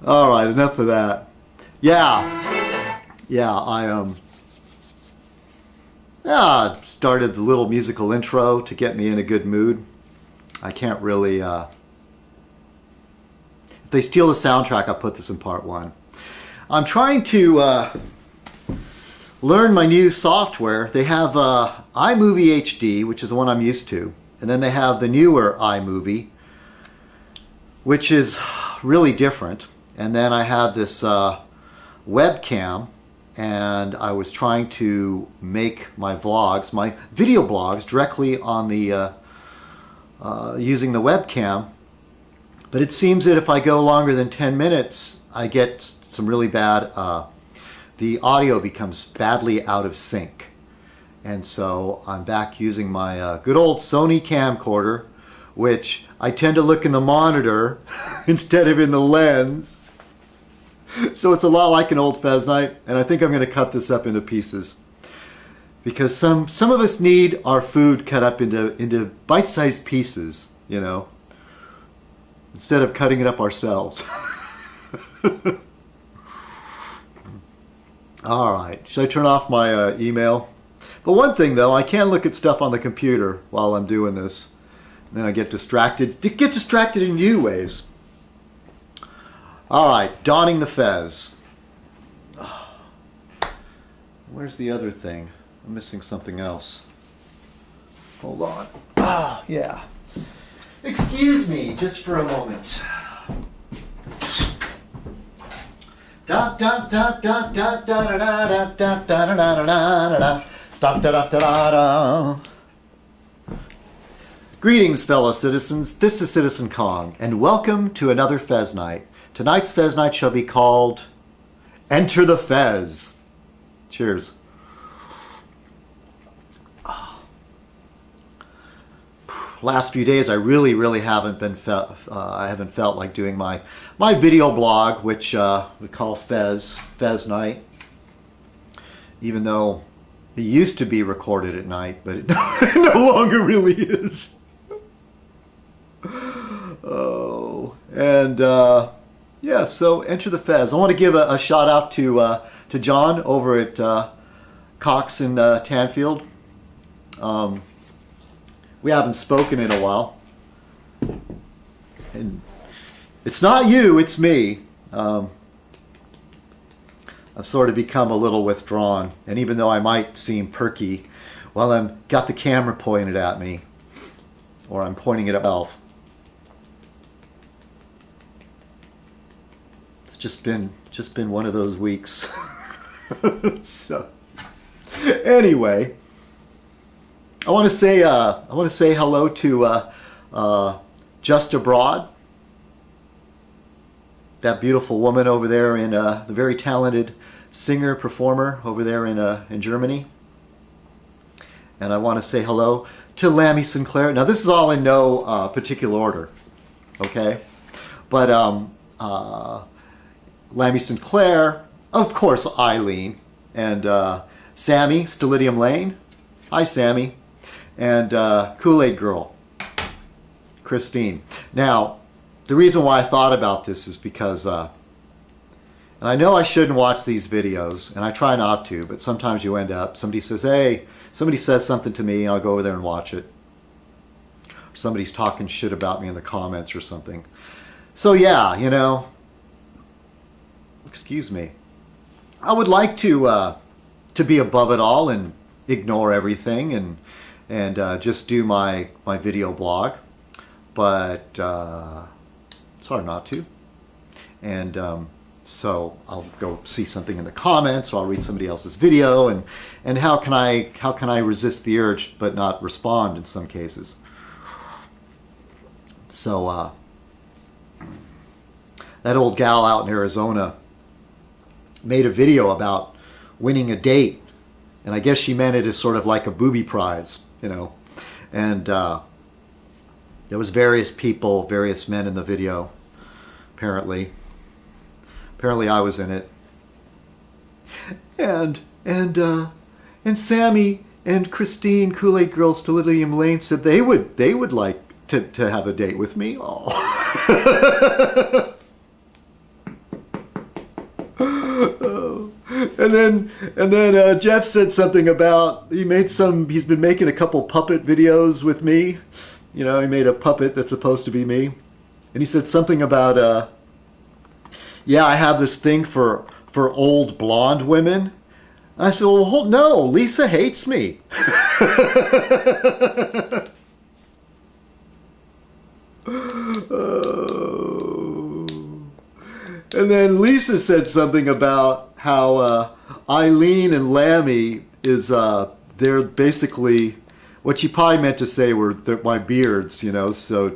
All right, enough of that. Yeah, I started the little musical intro to get me in a good mood. I can't really. If they steal the soundtrack, I'll put this in part one. I'm trying to learn my new software. They have iMovie HD, which is the one I'm used to, and then they have the newer iMovie, which is really different. And then I have this webcam, and I was trying to make my vlogs, my video blogs, directly on the using the webcam. But it seems that if I go longer than 10 minutes, I get some really bad, the audio becomes badly out of sync. And so I'm back using my good old Sony camcorder, which I tend to look in the monitor instead of in the lens. So it's a lot like an old Fez Night, and I think I'm going to cut this up into pieces. Because some of us need our food cut up into bite-sized pieces, you know, instead of cutting it up ourselves. All right, should I turn off my email? But one thing though, I can look at stuff on the computer while I'm doing this. And then I get distracted. Get distracted in new ways. All right, donning the fez. Where's the other thing? I'm missing something else. Hold on. Yeah. Excuse me, just for a moment. Da da da da da da da da da da da da da da da da. Greetings, fellow citizens. This is Citizen Kong, and welcome to another Fez Night. Tonight's Fez Night shall be called Enter the Fez. Cheers. Last few days, I really haven't been I haven't felt like doing my video blog, which we call Fez Night. Even though it used to be recorded at night, but it no longer really is. Oh, and yeah, so Enter the Fez. I want to give a shout out to John over at Cox in Tanfield. We haven't spoken in a while, and it's not you, it's me. I've sort of become a little withdrawn, and even though I might seem perky while I'm got the camera pointed at me, or I'm pointing it at myself, it's just been one of those weeks. So anyway, I want to say hello to Just Abroad, that beautiful woman over there in the very talented singer performer over there in Germany. And I want to say hello to Lammy Sinclair. Now this is all in no particular order, okay? But Lammy Sinclair, of course, Eileen, and Sammy Stillidium Lane. Hi, Sammy. And Kool-Aid Girl, Christine. Now, the reason why I thought about this is because, and I know I shouldn't watch these videos, and I try not to, but sometimes you end up, somebody says, hey, somebody says something to me, and I'll go over there and watch it. Or somebody's talking shit about me in the comments or something. So yeah, you know, excuse me. I would like to be above it all and ignore everything and just do my video blog, but it's hard not to. And so I'll go see something in the comments, or I'll read somebody else's video, and how can I resist the urge but not respond in some cases? So that old gal out in Arizona made a video about winning a date, and I guess she meant it as sort of like a booby prize, you know. And there was various people, various men in the video. Apparently I was in it. And Sammy and Christine, Kool-Aid Girl, Stillidium Lane said they would like to have a date with me. Oh. And then Jeff said something about he's been making a couple puppet videos with me. He made a puppet that's supposed to be me. And he said something about yeah, I have this thing for old blonde women. And I said, well, no, Lisa hates me. And then Lisa said something about how Eileen and Lammy they're basically, what she probably meant to say were my beards, so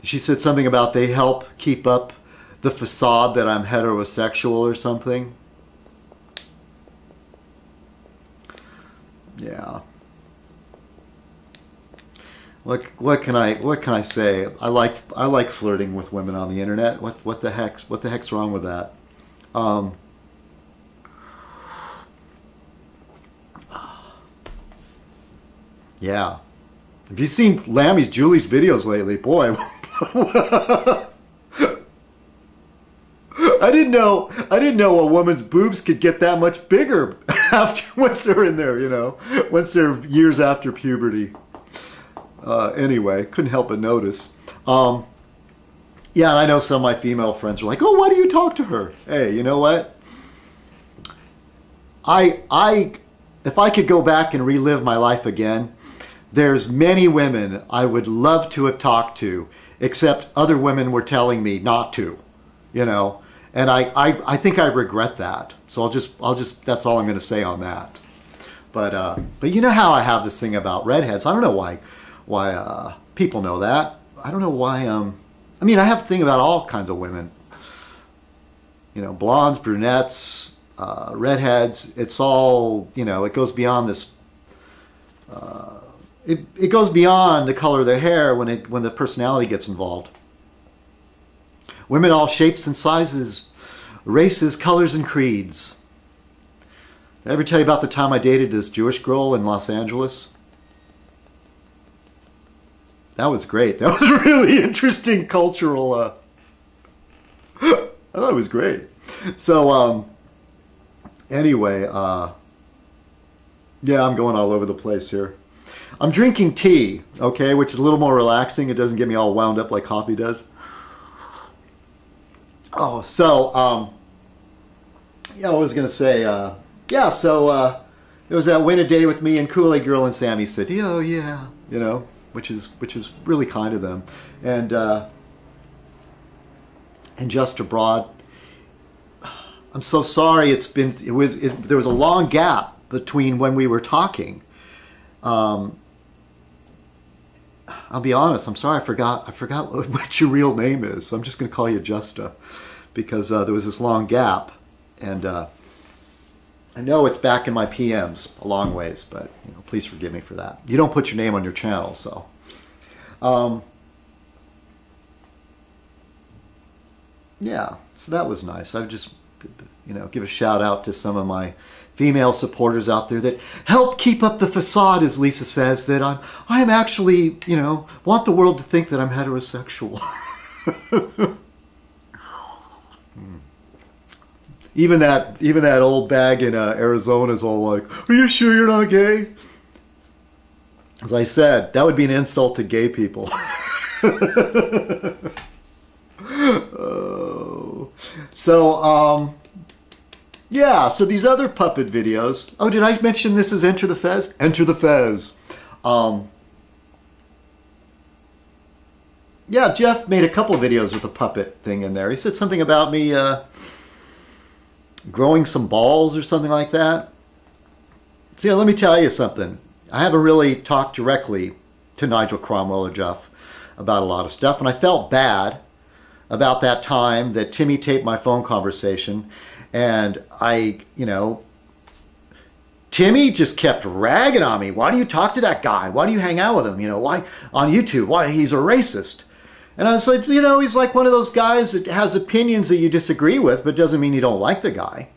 she said something about they help keep up the facade that I'm heterosexual or something. Yeah. What can I say? I like flirting with women on the internet. What the heck's wrong with that? Yeah. Have you seen Julie's videos lately? Boy. I didn't know a woman's boobs could get that much bigger once they're in there, once they're years after puberty. Anyway, couldn't help but notice. Yeah, and I know some of my female friends are like, oh, why do you talk to her? Hey, you know what? If I could go back and relive my life again, there's many women I would love to have talked to, except other women were telling me not to, and I think I regret that. So I'll just that's all I'm going to say on that. But you know how I have this thing about redheads. I don't know why people know that. I don't know why. I have a thing about all kinds of women. Blondes, brunettes, redheads. It's all, it goes beyond this. It goes beyond the color of their hair when the personality gets involved. Women all shapes and sizes, races, colors, and creeds. Did I ever tell you about the time I dated this Jewish girl in Los Angeles? That was great. That was a really interesting cultural. I thought it was great. So anyway, yeah, I'm going all over the place here. I'm drinking tea, okay, which is a little more relaxing. It doesn't get me all wound up like coffee does. Oh, so yeah, I was gonna say, yeah. So it was that win a day with me and Kool-Aid Girl and Sammy said, oh yeah, which is really kind of them, and just abroad. I'm so sorry. There was a long gap between when we were talking. I'll be honest. I'm sorry. I forgot what your real name is. So I'm just going to call you Justa, because there was this long gap, and I know it's back in my PMs a long ways, but please forgive me for that. You don't put your name on your channel, so. Yeah, so that was nice. I would just, give a shout out to some of my female supporters out there that help keep up the facade, as Lisa says, that I am actually, want the world to think that I'm heterosexual. Even that old bag in Arizona is all like, are you sure you're not gay? As I said, that would be an insult to gay people. Oh. So, yeah, so these other puppet videos. Oh, did I mention this is Enter the Fez? Enter the Fez. Yeah, Jeff made a couple of videos with a puppet thing in there. He said something about me growing some balls or something like that. See, let me tell you something. I haven't really talked directly to Nigel Cromwell or Jeff about a lot of stuff, and I felt bad about that time that Timmy taped my phone conversation, and Timmy just kept ragging on me. Why do you talk to that guy? Why do you hang out with him? Why on YouTube? Why he's a racist? And I was like, he's like one of those guys that has opinions that you disagree with, but doesn't mean you don't like the guy,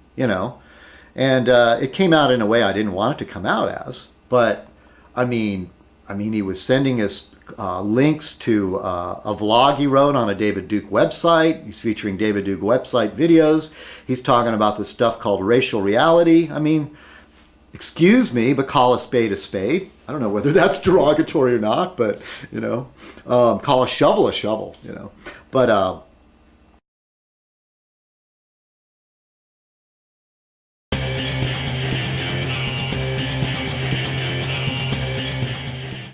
And it came out in a way I didn't want it to come out as. But, I mean, he was sending us links to a vlog he wrote on a David Duke website. He's featuring David Duke website videos. He's talking about this stuff called racial reality. I mean, excuse me, but call a spade a spade. I don't know whether that's derogatory or not, but, you know, call a shovel, you know. But